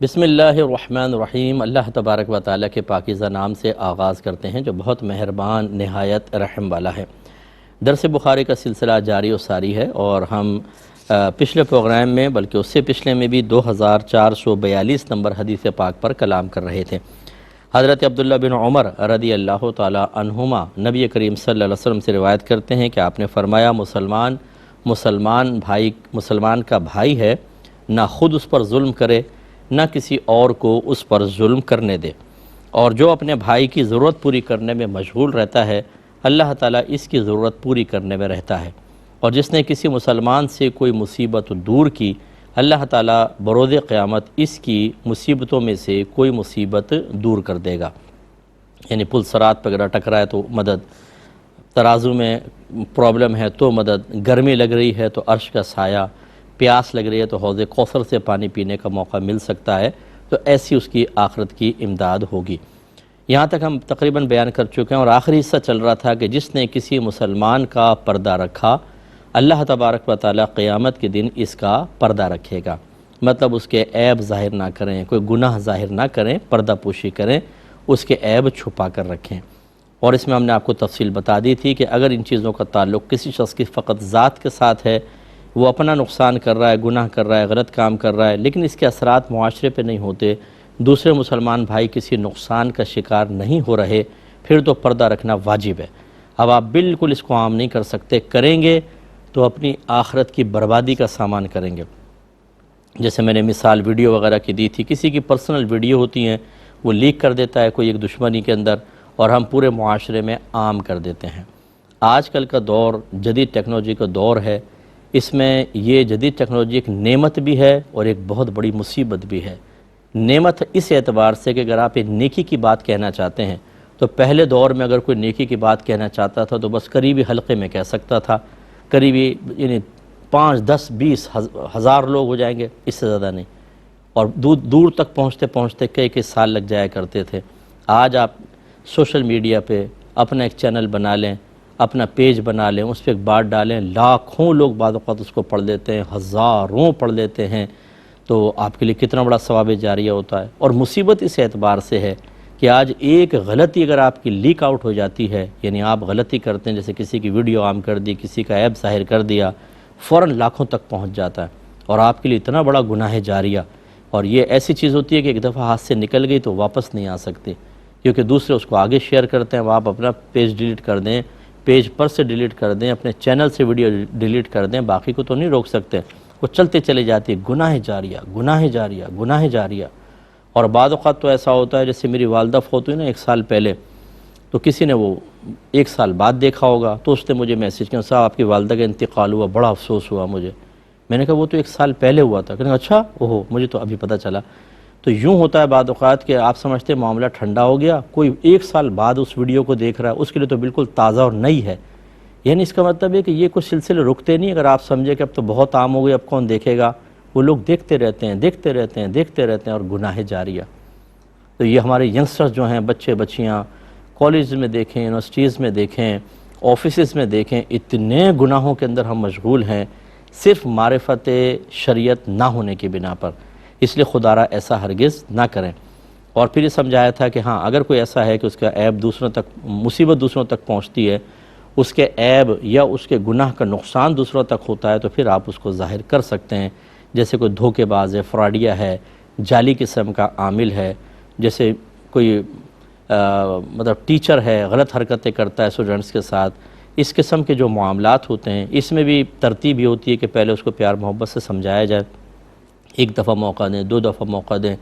بسم اللہ الرحمن الرحیم۔ اللہ تبارک و تعالیٰ کے پاکیزہ نام سے آغاز کرتے ہیں جو بہت مہربان نہایت رحم والا ہے۔ درس بخاری کا سلسلہ جاری و ساری ہے اور ہم پچھلے پروگرام میں بلکہ اس سے پچھلے میں بھی 2442 نمبر حدیث پاک پر کلام کر رہے تھے۔ حضرت عبداللہ بن عمر رضی اللہ تعالیٰ عنہما نبی کریم صلی اللہ علیہ وسلم سے روایت کرتے ہیں کہ آپ نے فرمایا مسلمان کا بھائی ہے، نہ خود اس پر ظلم کرے نہ کسی اور کو اس پر ظلم کرنے دے، اور جو اپنے بھائی کی ضرورت پوری کرنے میں مشغول رہتا ہے اللہ تعالیٰ اس کی ضرورت پوری کرنے میں رہتا ہے، اور جس نے کسی مسلمان سے کوئی مصیبت دور کی اللہ تعالیٰ بروز قیامت اس کی مصیبتوں میں سے کوئی مصیبت دور کر دے گا۔ یعنی پل صراط پہ اگر ٹکرائے تو مدد، ترازو میں پرابلم ہے تو مدد، گرمی لگ رہی ہے تو عرش کا سایہ، پیاس لگ رہی ہے تو حوض کوثر سے پانی پینے کا موقع مل سکتا ہے، تو ایسی اس کی آخرت کی امداد ہوگی۔ یہاں تک ہم تقریباً بیان کر چکے ہیں، اور آخری حصہ چل رہا تھا کہ جس نے کسی مسلمان کا پردہ رکھا اللہ تبارک و تعالیٰ قیامت کے دن اس کا پردہ رکھے گا، مطلب اس کے عیب ظاہر نہ کریں، کوئی گناہ ظاہر نہ کریں، پردہ پوشی کریں، اس کے عیب چھپا کر رکھیں۔ اور اس میں ہم نے آپ کو تفصیل بتا دی تھی کہ اگر ان چیزوں کا تعلق کسی شخص کی فقط ذات کے ساتھ ہے، وہ اپنا نقصان کر رہا ہے، گناہ کر رہا ہے، غلط کام کر رہا ہے، لیکن اس کے اثرات معاشرے پہ نہیں ہوتے، دوسرے مسلمان بھائی کسی نقصان کا شکار نہیں ہو رہے، پھر تو پردہ رکھنا واجب ہے۔ اب آپ بالکل اس کو عام نہیں کر سکتے، کریں گے تو اپنی آخرت کی بربادی کا سامان کریں گے۔ جیسے میں نے مثال ویڈیو وغیرہ کی دی تھی، کسی کی پرسنل ویڈیو ہوتی ہیں، وہ لیک کر دیتا ہے کوئی ایک دشمنی کے اندر، اور ہم پورے معاشرے میں عام کر دیتے ہیں۔ آج کل کا دور جدید ٹیکنالوجی کا دور ہے، اس میں یہ جدید ٹیکنالوجی ایک نعمت بھی ہے اور ایک بہت بڑی مصیبت بھی ہے۔ نعمت اس اعتبار سے کہ اگر آپ ایک نیکی کی بات کہنا چاہتے ہیں تو پہلے دور میں اگر کوئی نیکی کی بات کہنا چاہتا تھا تو بس قریبی حلقے میں کہہ سکتا تھا، قریبی یعنی 5 10 20 ہزار لوگ ہو جائیں گے، اس سے زیادہ نہیں، اور دور تک پہنچتے پہنچتے کئی سال لگ جایا کرتے تھے۔ آج آپ سوشل میڈیا پہ اپنا ایک چینل بنا لیں، اپنا پیج بنا لیں، اس پہ ایک بات ڈالیں، لاکھوں لوگ بعض اوقات اس کو پڑھ لیتے ہیں، ہزاروں پڑھ لیتے ہیں، تو آپ کے لیے کتنا بڑا ثواب جاریہ ہوتا ہے۔ اور مصیبت اس اعتبار سے ہے کہ آج ایک غلطی اگر آپ کی لیک آؤٹ ہو جاتی ہے، یعنی آپ غلطی کرتے ہیں، جیسے کسی کی ویڈیو عام کر دی، کسی کا عیب ظاہر کر دیا، فوراً لاکھوں تک پہنچ جاتا ہے، اور آپ کے لیے اتنا بڑا گناہ جاریہ۔ اور یہ ایسی چیز ہوتی ہے کہ ایک دفعہ ہاتھ سے نکل گئی تو واپس نہیں آ سکتی، کیونکہ دوسرے اس کو آگے شیئر کرتے ہیں۔ وہ آپ اپنا پیج ڈیلیٹ کر دیں، پیج پر سے ڈیلیٹ کر دیں، اپنے چینل سے ویڈیو ڈیلیٹ کر دیں، باقی کو تو نہیں روک سکتے، وہ چلتے چلے جاتی ہے، گناہ جاریہ گناہ جاریہ گناہ جاریہ۔ اور بعض اوقات تو ایسا ہوتا ہے، جیسے میری والدہ فوت ہوئی نا 1 سال پہلے، تو کسی نے وہ 1 سال بعد دیکھا ہوگا، تو اس نے مجھے میسیج کیا، صاحب آپ کی والدہ کا انتقال ہوا، بڑا افسوس ہوا مجھے۔ میں نے کہا وہ تو 1 سال پہلے ہوا تھا۔ کہنے اچھا اوہو، مجھے تو ابھی پتہ چلا۔ تو یوں ہوتا ہے بعض اوقات کہ آپ سمجھتے ہیں معاملہ ٹھنڈا ہو گیا، کوئی 1 سال بعد اس ویڈیو کو دیکھ رہا ہے، اس کے لیے تو بالکل تازہ اور نئی ہے۔ یعنی اس کا مطلب ہے کہ یہ کچھ سلسلے رکتے نہیں، اگر آپ سمجھے کہ اب تو بہت عام ہو گئی، اب کون دیکھے گا، وہ لوگ دیکھتے رہتے ہیں دیکھتے رہتے ہیں دیکھتے رہتے ہیں، اور گناہ جاریہ۔ تو یہ ہمارے ینگسٹرز جو ہیں، بچے بچیاں، کالج میں دیکھیں، یونیورسٹیز میں دیکھیں، آفیسز میں دیکھیں، اتنے گناہوں کے اندر ہم مشغول ہیں صرف معرفت شریعت نہ ہونے کی بنا پر۔ اس لیے خدا را ایسا ہرگز نہ کریں۔ اور پھر یہ سمجھایا تھا کہ ہاں اگر کوئی ایسا ہے کہ اس کا عیب دوسروں تک، مصیبت دوسروں تک پہنچتی ہے، اس کے عیب یا اس کے گناہ کا نقصان دوسروں تک ہوتا ہے، تو پھر آپ اس کو ظاہر کر سکتے ہیں۔ جیسے کوئی دھوکے باز ہے، فراڈیا ہے، جعلی قسم کا عامل ہے، جیسے کوئی مطلب ٹیچر ہے، غلط حرکتیں کرتا ہے اسٹوڈنٹس کے ساتھ، اس قسم کے جو معاملات ہوتے ہیں، اس میں بھی ترتیب یہ ہوتی ہے کہ پہلے اس کو پیار محبت سے سمجھایا جائے، 1 دفعہ موقع دیں، 2 دفعہ موقع دیں،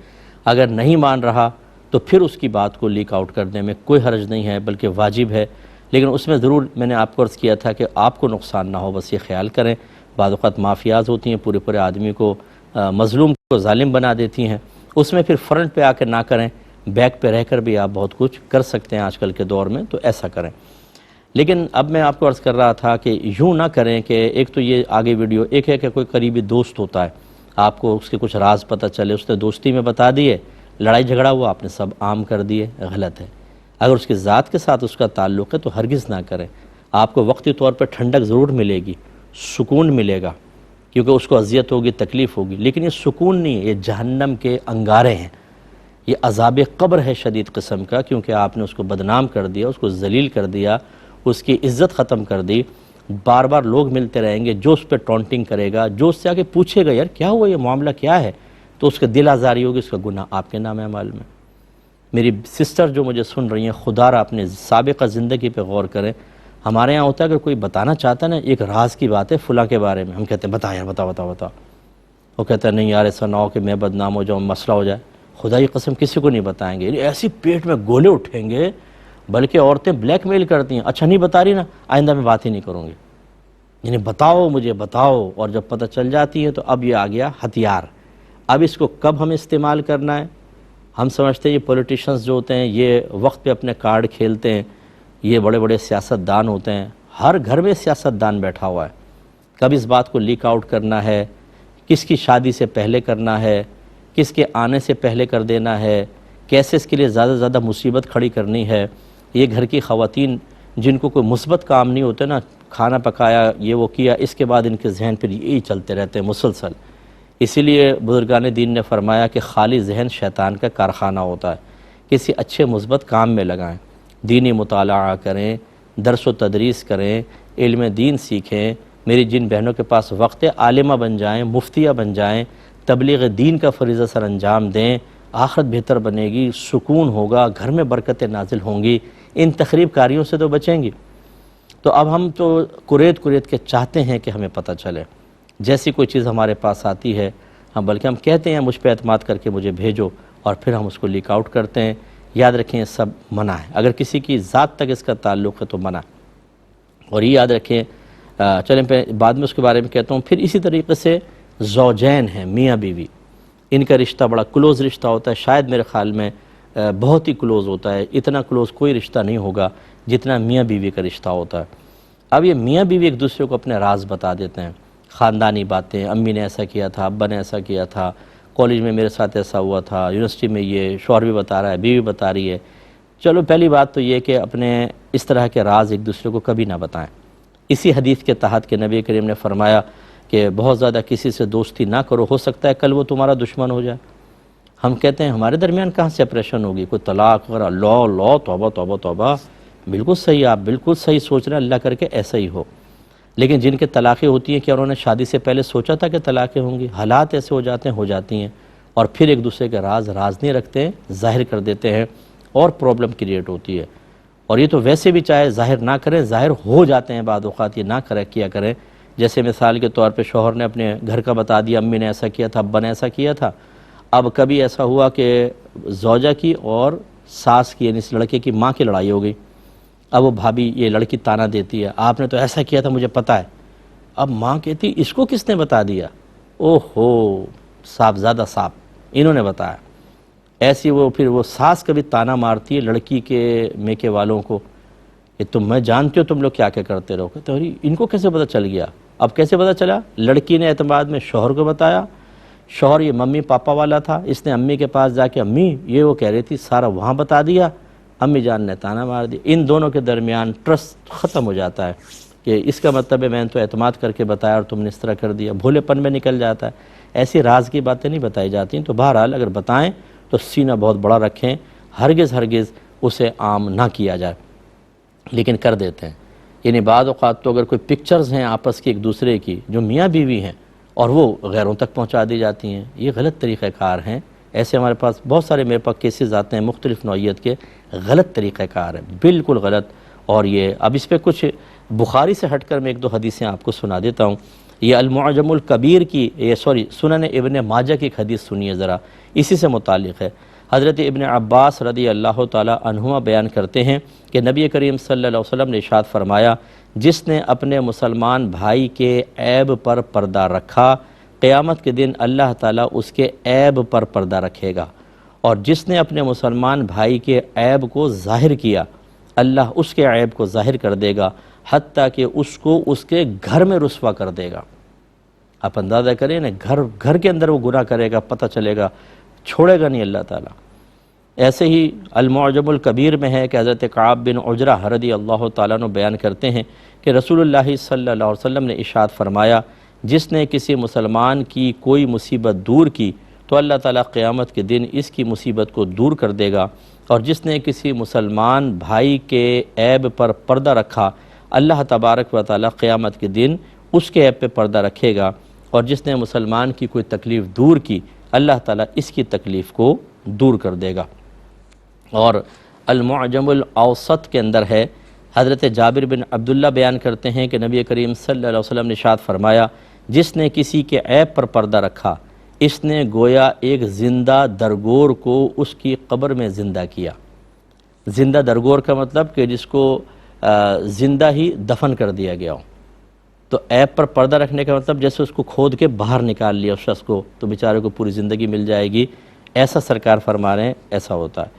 اگر نہیں مان رہا تو پھر اس کی بات کو لیک آؤٹ کرنے میں کوئی حرج نہیں ہے، بلکہ واجب ہے۔ لیکن اس میں ضرور میں نے آپ کو عرض کیا تھا کہ آپ کو نقصان نہ ہو، بس یہ خیال کریں۔ بعض اوقات مافیاز ہوتی ہیں، پورے آدمی کو، مظلوم کو ظالم بنا دیتی ہیں، اس میں پھر فرنٹ پہ آ کے نہ کریں، بیک پہ رہ کر بھی آپ بہت کچھ کر سکتے ہیں آج کل کے دور میں، تو ایسا کریں۔ لیکن اب میں آپ کو عرض کر رہا تھا کہ یوں نہ کریں کہ ایک تو یہ آگے ویڈیو، ایک ہے کہ کوئی قریبی دوست ہوتا ہے، آپ کو اس کے کچھ راز پتہ چلے، اس نے دوستی میں بتا دیے، لڑائی جھگڑا ہوا، آپ نے سب عام کر دیے، غلط ہے۔ اگر اس کی ذات کے ساتھ اس کا تعلق ہے تو ہرگز نہ کریں۔ آپ کو وقتی طور پر ٹھنڈک ضرور ملے گی، سکون ملے گا، کیونکہ اس کو اذیت ہوگی، تکلیف ہوگی، لیکن یہ سکون نہیں ہے، یہ جہنم کے انگارے ہیں، یہ عذاب قبر ہے شدید قسم کا، کیونکہ آپ نے اس کو بدنام کر دیا، اس کو ذلیل کر دیا، اس کی عزت ختم کر دی۔ بار بار لوگ ملتے رہیں گے، جو اس پہ ٹونٹنگ کرے گا، جو اس سے آگے پوچھے گا یار کیا ہوا، یہ معاملہ کیا ہے، تو اس کے دل آزاری ہوگی، اس کا گناہ آپ کے نام اعمال میں۔ میری سسٹر جو مجھے سن رہی ہیں، خدا را اپنے سابقہ زندگی پہ غور کریں۔ ہمارے یہاں ہوتا ہے اگر کوئی بتانا چاہتا ہے نا ایک راز کی بات ہے فلاں کے بارے میں، ہم کہتے ہیں بتا یار، بتا بتا بتا، وہ کہتا ہے نہیں یار ایسا نہ ہو کہ میں بدنام ہو جاؤں، مسئلہ ہو جائے، خدا کی قسم کسی کو نہیں بتائیں گے، ایسی پیٹ میں گولے اٹھیں گے، بلکہ عورتیں بلیک میل کرتی ہیں، اچھا نہیں بتا رہی نا، آئندہ میں بات ہی نہیں کروں گی، یعنی بتاؤ مجھے بتاؤ، اور جب پتہ چل جاتی ہے تو اب یہ آ گیا ہتھیار۔ اب اس کو کب ہمیں استعمال کرنا ہے؟ ہم سمجھتے ہیں یہ پولیٹیشنز جو ہوتے ہیں یہ وقت پہ اپنے کارڈ کھیلتے ہیں، یہ بڑے بڑے سیاست دان ہوتے ہیں، ہر گھر میں سیاست دان بیٹھا ہوا ہے، کب اس بات کو لیک آؤٹ کرنا ہے، کس کی شادی سے پہلے کرنا ہے، کس کے آنے سے پہلے کر دینا ہے، کیسے اس کے لیے زیادہ سے زیادہ مصیبت کھڑی کرنی ہے۔ یہ گھر کی خواتین جن کو کوئی مثبت کام نہیں ہوتے نا، کھانا پکایا، یہ وہ کیا، اس کے بعد ان کے ذہن پھر یہی چلتے رہتے ہیں مسلسل۔ اسی لیے بزرگان دین نے فرمایا کہ خالی ذہن شیطان کا کارخانہ ہوتا ہے، کسی اچھے مثبت کام میں لگائیں، دینی مطالعہ کریں، درس و تدریس کریں، علم دین سیکھیں، میری جن بہنوں کے پاس وقت ہے عالمہ بن جائیں، مفتیہ بن جائیں، تبلیغ دین کا فریضہ سر انجام دیں، آخرت بہتر بنے گی، سکون ہوگا، گھر میں برکتیں نازل ہوں گی، ان تخریب کاریوں سے تو بچیں گی۔ تو اب ہم تو کریت کے چاہتے ہیں کہ ہمیں پتہ چلے، جیسی کوئی چیز ہمارے پاس آتی ہے ہم بلکہ ہم کہتے ہیں مجھ پہ اعتماد کر کے مجھے بھیجو، اور پھر ہم اس کو لیک آؤٹ کرتے ہیں۔ یاد رکھیں یہ سب منع ہے، اگر کسی کی ذات تک اس کا تعلق ہے تو منع ہے۔ اور یہ یاد رکھیں، چلیں پہ بعد میں اس کے بارے میں کہتا ہوں۔ پھر اسی طریقے سے زوجین ہیں، میاں بیوی، ان کا رشتہ بڑا کلوز رشتہ ہوتا ہے، شاید میرے خیال میں بہت ہی کلوز ہوتا ہے، اتنا کلوز کوئی رشتہ نہیں ہوگا جتنا میاں بیوی کا رشتہ ہوتا ہے۔ اب یہ میاں بیوی ایک دوسرے کو اپنے راز بتا دیتے ہیں، خاندانی باتیں، امی نے ایسا کیا تھا، ابا نے ایسا کیا تھا، کالج میں میرے ساتھ ایسا ہوا تھا، یونیورسٹی میں یہ، شوہر بھی بتا رہا ہے، بیوی بتا رہی ہے۔ چلو پہلی بات تو یہ کہ اپنے اس طرح کے راز ایک دوسرے کو کبھی نہ بتائیں۔ اسی حدیث کے تحت کہ نبی کریم نے فرمایا کہ بہت زیادہ کسی سے دوستی نہ کرو، ہو سکتا ہے کل وہ تمہارا دشمن ہو جائے۔ ہم کہتے ہیں ہمارے درمیان کہاں سیپریشن ہوگی، کوئی طلاق وغیرہ، لو توبہ توبہ توبہ، بالکل صحیح، آپ بالکل صحیح سوچ رہے ہیں، اللہ کر کے ایسا ہی ہو۔ لیکن جن کے طلاقیں ہوتی ہیں، کیا انہوں نے شادی سے پہلے سوچا تھا کہ طلاقیں ہوں گی؟ حالات ایسے ہو جاتے ہیں، ہو جاتی ہیں، اور پھر ایک دوسرے کے راز نہیں رکھتے ہیں، ظاہر کر دیتے ہیں، اور پرابلم کریٹ ہوتی ہے۔ اور یہ تو ویسے بھی چاہے ظاہر نہ کریں، ظاہر ہو جاتے ہیں بعض اوقات، یہ نہ کیا کریں۔ جیسے مثال کے طور پہ شوہر نے اپنے گھر کا بتا دیا، امی نے ایسا کیا تھا، ابا نے ایسا کیا تھا۔ اب کبھی ایسا ہوا کہ زوجہ کی اور ساس کی، یعنی اس لڑکے کی ماں کی لڑائی ہو گئی۔ اب وہ بھابھی، یہ لڑکی تانا دیتی ہے، آپ نے تو ایسا کیا تھا، مجھے پتہ ہے۔ اب ماں کہتی اس کو کس نے بتا دیا؟ اوہو، صاحبزادہ صاحب، انہوں نے بتایا۔ ایسی وہ پھر وہ ساس کبھی تانا مارتی ہے لڑکی کے میکے والوں کو کہ میں جانتی ہو تم لوگ کیا کیا کرتے رہو۔ کہتے ہیں ان کو کیسے پتہ چل گیا؟ اب کیسے پتہ چلا؟ لڑکی نے اعتماد میں شوہر کو بتایا، شوہر یہ ممی پاپا والا تھا، اس نے امی کے پاس جا کے امی یہ وہ کہہ رہی تھی، سارا وہاں بتا دیا، امی جان نے تانا مار دی۔ ان دونوں کے درمیان ٹرسٹ ختم ہو جاتا ہے کہ اس کا مطلب ہے میں نے تو اعتماد کر کے بتایا اور تم نے اس طرح کر دیا، بھولے پن میں نکل جاتا ہے۔ ایسی راز کی باتیں نہیں بتائی جاتی، تو بہرحال اگر بتائیں تو سینہ بہت بڑا رکھیں، ہرگز اسے عام نہ کیا جائے، لیکن کر دیتے ہیں۔ یعنی بعض اوقات تو اگر کوئی پکچرز ہیں آپس کی ایک دوسرے کی جو میاں بیوی ہیں اور وہ غیروں تک پہنچا دی جاتی ہیں، یہ غلط طریقہ کار ہیں۔ ایسے ہمارے پاس بہت سارے میرے پاس کیسز آتے ہیں مختلف نوعیت کے، غلط طریقہ کار ہے، بالکل غلط۔ اور یہ اب اس پہ کچھ بخاری سے ہٹ کر میں ایک دو حدیثیں آپ کو سنا دیتا ہوں۔ یہ المعجم الکبیر کی، سنن ابن ماجہ کی ایک حدیث سنیے ذرا، اسی سے متعلق ہے۔ حضرت ابن عباس رضی اللہ تعالی عنہما بیان کرتے ہیں کہ نبی کریم صلی اللہ علیہ وسلم نے ارشاد فرمایا، جس نے اپنے مسلمان بھائی کے عیب پر پردہ رکھا، قیامت کے دن اللہ تعالیٰ اس کے عیب پر پردہ رکھے گا، اور جس نے اپنے مسلمان بھائی کے عیب کو ظاہر کیا، اللہ اس کے عیب کو ظاہر کر دے گا، حتیٰ کہ اس کو اس کے گھر میں رسوا کر دے گا۔ آپ اندازہ کریں نا، گھر کے اندر وہ گناہ کرے گا، پتہ چلے گا، چھوڑے گا نہیں اللہ تعالیٰ۔ ایسے ہی المعجم الکبیر میں ہے کہ حضرت کعب بن عجرہ رضی اللہ تعالیٰ عنہ بیان کرتے ہیں کہ رسول اللہ صلی اللہ علیہ وسلم نے ارشاد فرمایا، جس نے کسی مسلمان کی کوئی مصیبت دور کی تو اللہ تعالیٰ قیامت کے دن اس کی مصیبت کو دور کر دے گا، اور جس نے کسی مسلمان بھائی کے عیب پر پردہ رکھا اللہ تبارک و تعالیٰ قیامت کے دن اس کے عیب پہ پردہ رکھے گا، اور جس نے مسلمان کی کوئی تکلیف دور کی اللہ تعالیٰ اس کی تکلیف کو دور کر دے گا۔ اور المعجم الاوسط کے اندر ہے، حضرت جابر بن عبداللہ بیان کرتے ہیں کہ نبی کریم صلی اللہ علیہ وسلم نے ارشاد فرمایا، جس نے کسی کے عیب پر پردہ رکھا اس نے گویا ایک زندہ درگور کو اس کی قبر میں زندہ کیا۔ زندہ درگور کا مطلب کہ جس کو زندہ ہی دفن کر دیا گیا ہو، تو عیب پر پردہ رکھنے کا مطلب جیسے اس کو کھود کے باہر نکال لیا اس شخص کو تو بیچارے کو پوری زندگی مل جائے گی، ایسا سرکار فرما رہے ہیں ایسا ہوتا ہے۔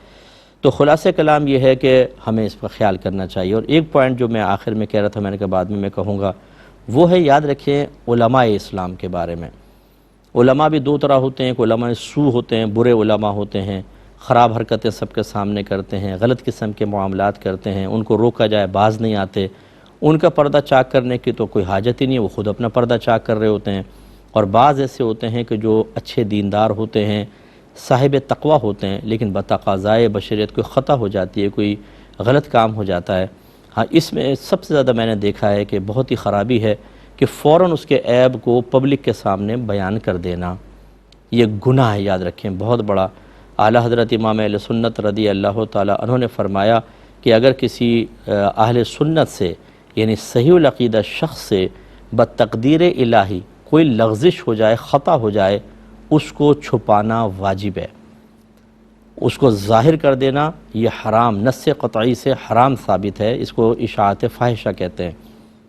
تو خلاصہ کلام یہ ہے کہ ہمیں اس پر خیال کرنا چاہیے۔ اور ایک پوائنٹ جو میں آخر میں کہہ رہا تھا، میں نے کہا بعد میں کہوں گا، وہ ہے یاد رکھیں علماء اسلام کے بارے میں۔ علماء بھی دو طرح ہوتے ہیں، علماء سو ہوتے ہیں، برے علماء ہوتے ہیں، خراب حرکتیں سب کے سامنے کرتے ہیں، غلط قسم کے معاملات کرتے ہیں، ان کو روکا جائے باز نہیں آتے، ان کا پردہ چاک کرنے کی تو کوئی حاجت ہی نہیں ہے، وہ خود اپنا پردہ چاک کر رہے ہوتے ہیں۔ اور بعض ایسے ہوتے ہیں کہ جو اچھے دیندار ہوتے ہیں، صاحب تقوی ہوتے ہیں، لیکن بتقاضائے بشریت کوئی خطا ہو جاتی ہے، کوئی غلط کام ہو جاتا ہے۔ ہاں، اس میں سب سے زیادہ میں نے دیکھا ہے کہ بہت ہی خرابی ہے کہ فوراً اس کے عیب کو پبلک کے سامنے بیان کر دینا، یہ گناہ ہے، یاد رکھیں بہت بڑا۔ اعلیٰ حضرت امام اہل سنت رضی اللہ تعالیٰ عنہ نے فرمایا کہ اگر کسی اہل سنت سے یعنی صحیح العقیدہ شخص سے بتقدیر الہی کوئی لغزش ہو جائے، خطا ہو جائے، اس کو چھپانا واجب ہے، اس کو ظاہر کر دینا یہ حرام، نص قطعی سے حرام ثابت ہے، اس کو اشاعت فاحشہ کہتے ہیں۔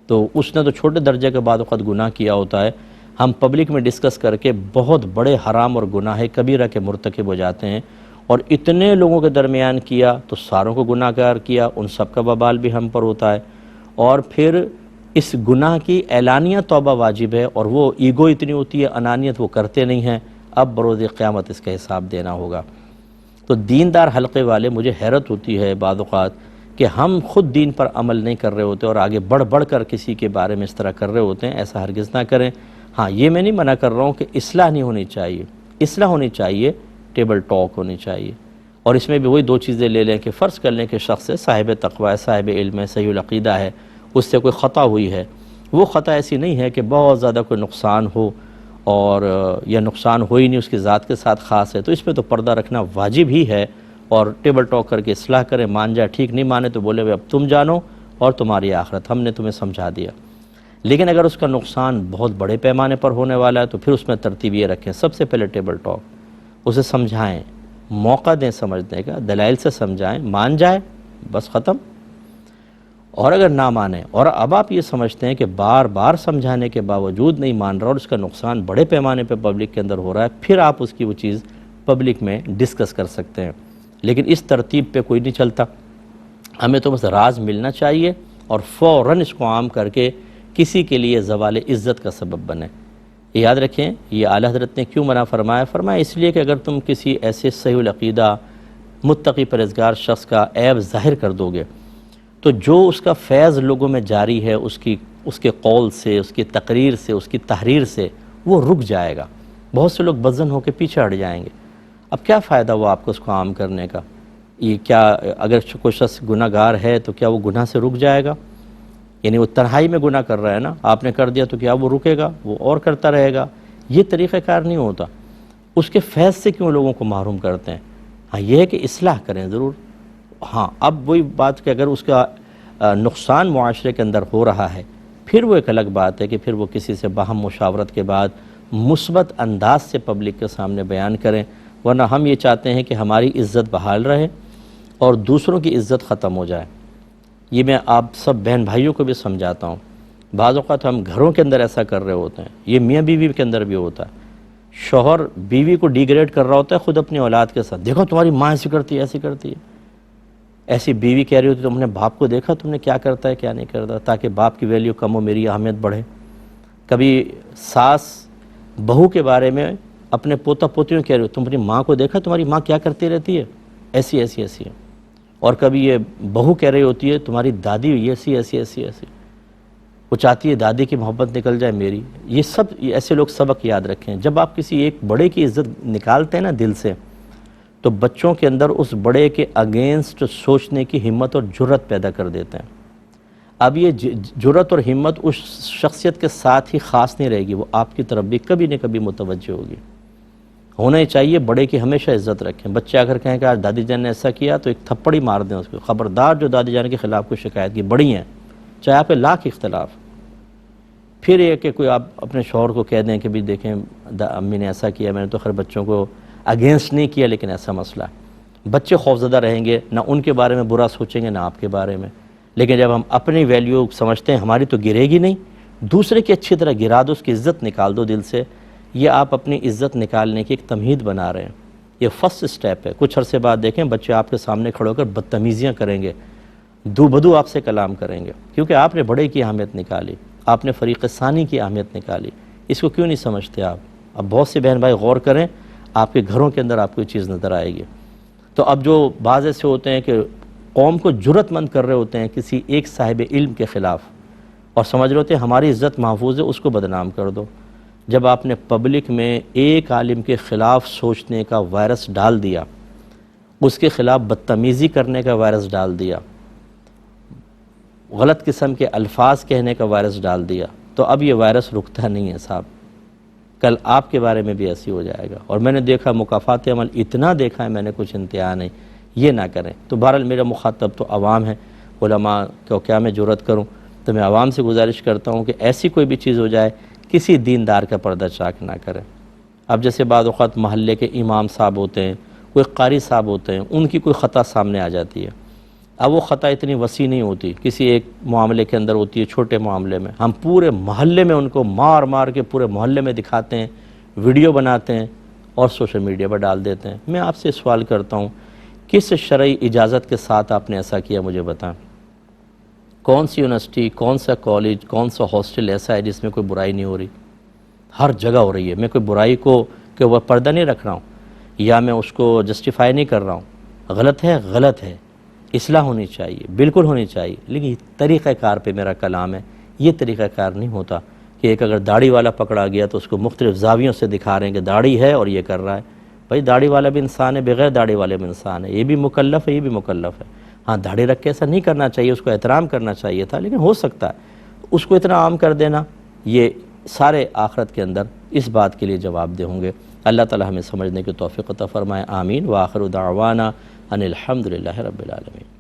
تو اس نے تو چھوٹے درجے کے بعد وقت گناہ کیا ہوتا ہے، ہم پبلک میں ڈسکس کر کے بہت بڑے حرام اور گناہ کبیرہ کے مرتکب ہو جاتے ہیں، اور اتنے لوگوں کے درمیان کیا تو ساروں کو گناہ گار کیا، ان سب کا وبال بھی ہم پر ہوتا ہے۔ اور پھر اس گناہ کی اعلانیہ توبہ واجب ہے، اور وہ ایگو اتنی ہوتی ہے، انانیت وہ کرتے نہیں ہیں، اب بروز قیامت اس کا حساب دینا ہوگا۔ تو دیندار حلقے والے، مجھے حیرت ہوتی ہے بعض اوقات کہ ہم خود دین پر عمل نہیں کر رہے ہوتے اور آگے بڑھ بڑھ کر کسی کے بارے میں اس طرح کر رہے ہوتے ہیں، ایسا ہرگز نہ کریں۔ ہاں، یہ میں نہیں منع کر رہا ہوں کہ اصلاح نہیں ہونی چاہیے، اصلاح ہونی چاہیے، ٹیبل ٹاک ہونی چاہیے، اور اس میں بھی وہی دو چیزیں لے لیں کہ فرض کر لیں کہ شخص ہے، صاحب تقوی ہے، صاحب علم ہے، صحیح العقیدہ ہے، اس سے کوئی خطا ہوئی ہے، وہ خطا ایسی نہیں ہے کہ بہت زیادہ کوئی نقصان ہو اور یا نقصان ہو ہی نہیں، اس کی ذات کے ساتھ خاص ہے، تو اس پہ تو پردہ رکھنا واجب ہی ہے، اور ٹیبل ٹاک کر کے اصلاح کریں، مان جائے ٹھیک، نہیں مانے تو بولے اب تم جانو اور تمہاری آخرت، ہم نے تمہیں سمجھا دیا۔ لیکن اگر اس کا نقصان بہت بڑے پیمانے پر ہونے والا ہے تو پھر اس میں ترتیب یہ رکھیں، سب سے پہلے ٹیبل ٹاک، اسے سمجھائیں، موقع دیں سمجھنے کا، دلائل سے سمجھائیں، مان جائے بس ختم۔ اور اگر نہ مانے اور اب آپ یہ سمجھتے ہیں کہ بار بار سمجھانے کے باوجود نہیں مان رہا اور اس کا نقصان بڑے پیمانے پہ پبلک کے اندر ہو رہا ہے، پھر آپ اس کی وہ چیز پبلک میں ڈسکس کر سکتے ہیں، لیکن اس ترتیب پہ کوئی نہیں چلتا۔ ہمیں تو بس راز ملنا چاہیے اور فوراً اس کو عام کر کے کسی کے لیے زوال عزت کا سبب بنے۔ یاد رکھیں یہ اعلیٰ حضرت نے کیوں منع فرمایا؟ فرمایا اس لیے کہ اگر تم کسی ایسے صحیح العقیدہ متقی پرہیزگار شخص کا عیب ظاہر کر دو گے تو جو اس کا فیض لوگوں میں جاری ہے، اس کے قول سے، اس کی تقریر سے، اس کی تحریر سے، وہ رک جائے گا، بہت سے لوگ بدظن ہو کے پیچھے ہٹ جائیں گے۔ اب کیا فائدہ ہوا آپ کو اس کو عام کرنے کا؟ یہ کیا اگر کوئی شخص گناہ گار ہے تو کیا وہ گناہ سے رک جائے گا؟ یعنی وہ تنہائی میں گناہ کر رہا ہے نا، آپ نے کر دیا تو کیا وہ رکے گا؟ وہ اور کرتا رہے گا؟ یہ طریقہ کار نہیں ہوتا۔ اس کے فیض سے کیوں لوگوں کو محروم کرتے ہیں؟ ہاں، یہ ہے کہ اصلاح کریں ضرور۔ ہاں، اب وہی بات کہ اگر اس کا نقصان معاشرے کے اندر ہو رہا ہے، پھر وہ ایک الگ بات ہے کہ پھر وہ کسی سے باہم مشاورت کے بعد مثبت انداز سے پبلک کے سامنے بیان کریں، ورنہ ہم یہ چاہتے ہیں کہ ہماری عزت بحال رہے اور دوسروں کی عزت ختم ہو جائے۔ یہ میں آپ سب بہن بھائیوں کو بھی سمجھاتا ہوں۔ بعض اوقات ہم گھروں کے اندر ایسا کر رہے ہوتے ہیں، یہ میاں بیوی کے اندر بھی ہوتا ہے، شوہر بیوی کو ڈیگریڈ کر رہا ہوتا ہے خود اپنی اولاد کے ساتھ، دیکھو تمہاری ماں ایسی کرتی ہے، ایسی کرتی ہے۔ ایسی بیوی کہہ رہی ہوتی تم نے باپ کو دیکھا، تم نے کیا کرتا ہے کیا نہیں کرتا، تاکہ باپ کی ویلیو کم ہو، میری اہمیت بڑھے۔ کبھی ساس بہو کے بارے میں اپنے پوتا پوتیوں کہہ رہی ہو، تم اپنی ماں کو دیکھا، تمہاری ماں کیا کرتی رہتی ہے، ایسی ایسی ایسی ہے۔ اور کبھی یہ بہو کہہ رہی ہوتی ہے تمہاری دادی ایسی ایسی ایسی ایسی۔ وہ چاہتی ہے دادی کی محبت نکل جائے میری. یہ ایسے لوگ سبق یاد رکھیں. جب آپ کسی ایک بڑے کی عزت نکالتے ہیں نا دل سے، تو بچوں کے اندر اس بڑے کے اگینسٹ سوچنے کی ہمت اور جرت پیدا کر دیتے ہیں. اب یہ جرت اور ہمت اس شخصیت کے ساتھ ہی خاص نہیں رہے گی، وہ آپ کی طرف بھی کبھی نہ کبھی متوجہ ہوگی. ہونا ہی چاہیے بڑے کی ہمیشہ عزت رکھیں. بچے اگر کہیں کہ آج دادی جان نے ایسا کیا تو ایک تھپڑ ہی مار دیں اس کو. خبردار جو دادی جان کے خلاف کوئی شکایت کی، بڑی ہیں چاہے آپ پہ لاکھ اختلاف. پھر یہ کہ کوئی آپ اپنے شوہر کو کہہ دیں کہ بھی دیکھیں امی نے ایسا کیا، میں نے تو خیر بچوں کو اگینسٹ نہیں کیا لیکن ایسا مسئلہ ہے. بچے خوفزدہ رہیں گے، نہ ان کے بارے میں برا سوچیں گے نہ آپ کے بارے میں. لیکن جب ہم اپنی ویلیو سمجھتے ہیں ہماری تو گرے گی نہیں، دوسرے کی اچھی طرح گرا دو، اس کی عزت نکال دو دل سے. یہ آپ اپنی عزت نکالنے کی ایک تمہید بنا رہے ہیں. یہ فرسٹ سٹیپ ہے. کچھ عرصے بعد دیکھیں بچے آپ کے سامنے کھڑے ہو کر بدتمیزیاں کریں گے، دو بدو آپ سے کلام کریں گے، کیونکہ آپ نے بڑے کی اہمیت نکالی، آپ نے فریق ثانی کی اہمیت نکالی. اس کو کیوں نہیں سمجھتے آپ؟ اب بہت سے بہن بھائی غور کریں، آپ کے گھروں کے اندر آپ کو یہ چیز نظر آئے گی. تو اب جو بعض ایسے ہوتے ہیں کہ قوم کو جرت مند کر رہے ہوتے ہیں کسی ایک صاحب علم کے خلاف، اور سمجھ رہے ہوتے ہیں ہماری عزت محفوظ ہے، اس کو بدنام کر دو. جب آپ نے پبلک میں ایک عالم کے خلاف سوچنے کا وائرس ڈال دیا، اس کے خلاف بدتمیزی کرنے کا وائرس ڈال دیا، غلط قسم کے الفاظ کہنے کا وائرس ڈال دیا، تو اب یہ وائرس رکتا نہیں ہے صاحب. کل آپ کے بارے میں بھی ایسی ہو جائے گا. اور میں نے دیکھا مکافات عمل اتنا دیکھا ہے میں نے، کچھ انتہا نہیں. یہ نہ کریں. تو بہرحال میرا مخاطب تو عوام ہے، علماء کو کیا میں جرت کروں. تو میں عوام سے گزارش کرتا ہوں کہ ایسی کوئی بھی چیز ہو جائے کسی دیندار کا پردہ چاک نہ کریں. اب جیسے بعض اوقات محلے کے امام صاحب ہوتے ہیں، کوئی قاری صاحب ہوتے ہیں، ان کی کوئی خطا سامنے آ جاتی ہے. اب وہ خطا اتنی وسیع نہیں ہوتی، کسی ایک معاملے کے اندر ہوتی ہے، چھوٹے معاملے میں. ہم پورے محلے میں ان کو مار مار کے پورے محلے میں دکھاتے ہیں، ویڈیو بناتے ہیں اور سوشل میڈیا پر ڈال دیتے ہیں. میں آپ سے سوال کرتا ہوں، کس شرعی اجازت کے ساتھ آپ نے ایسا کیا مجھے بتائیں؟ کون سی یونیورسٹی، کون سا کالج، کون سا ہاسٹل ایسا ہے جس میں کوئی برائی نہیں ہو رہی؟ ہر جگہ ہو رہی ہے. میں کوئی برائی کو کہ وہ پردہ نہیں رکھ رہا ہوں یا میں اس کو جسٹیفائی نہیں کر رہا ہوں. غلط ہے، غلط ہے، اصلاح ہونی چاہیے، بالکل ہونی چاہیے. لیکن طریقہ کار پہ میرا کلام ہے. یہ طریقہ کار نہیں ہوتا کہ ایک اگر داڑھی والا پکڑا گیا تو اس کو مختلف زاویوں سے دکھا رہے ہیں کہ داڑھی ہے اور یہ کر رہا ہے. بھائی داڑھی والا بھی انسان ہے، بغیر داڑھی والے بھی انسان ہے. یہ بھی مکلف ہے، یہ بھی مکلف ہے. ہاں داڑھی رکھ کے ایسا نہیں کرنا چاہیے، اس کو احترام کرنا چاہیے تھا، لیکن ہو سکتا ہے اس کو اتنا عام کر دینا. یہ سارے آخرت کے اندر اس بات کے لیے جواب دہ ہوں گے. اللہ تعالی ہمیں سمجھنے کی توفیق عطا فرمائے. آمین. وآخر دعوانا ان الحمدللہ رب العالمین.